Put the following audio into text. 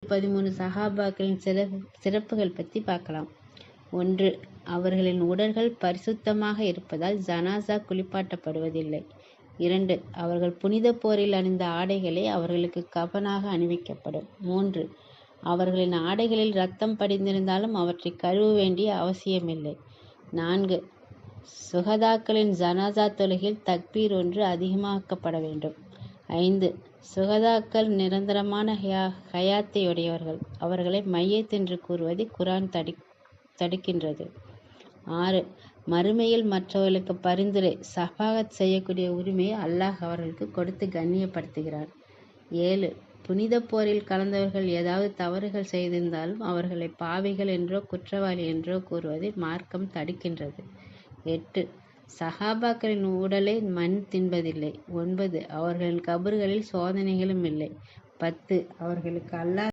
13 சஹாபாக்களின் சிறப்புகள் பற்றி பார்க்கலாம். 1. அவர்களின் உடல்கள் பரிசுத்தமாக இருப்பதால் ஜனாசா குளிப்பாட்டப்படுவதில்லை. 2. அவர்கள் புனித போரில் அணிந்த ஆடைகளே அவர்களுக்கு கஃனாக அணிவிக்கப்படும். 3. அவர்களின் ஆடைகளில் இரத்தம் படிந்திருந்தாலும் அவற்றை கழுவ வேண்டிய அவசியமில்லை. 4. சுகதாக்களின் ஜனாசா தொழுகையில் தக்பீர் ஒன்று அதிகமாக்கப்பட வேண்டும். 5. சுகதாக்கள் நிரந்தரமான ஹயாத்தையுடையவர்கள். அவர்களை மையத் என்று கூறுவதை குர்ஆன் தடுக்கின்றது. 6. மறுமையில் மற்றவர்களுக்கு பரிந்துரை ஷஃபாஅத் செய்யக்கூடிய உரிமையை அல்லாஹ் அவர்களுக்கு கொடுத்து கண்ணியப்படுத்துகிறார். 7. புனித போரில் கலந்தவர்கள் ஏதாவது தவறுகள் செய்திருந்தாலும் அவர்களை பாவிகள் என்றோ குற்றவாளி என்றோ கூறுவதை மார்க்கம் தடுக்கின்றது. 8. சஹாபாக்களின் உடலை மண் தின்பதில்லை. 9. அவர்களின் கபர்களில் சோதனைகளும் இல்லை. 10. அவர்களுக்கு அல்லாஹ்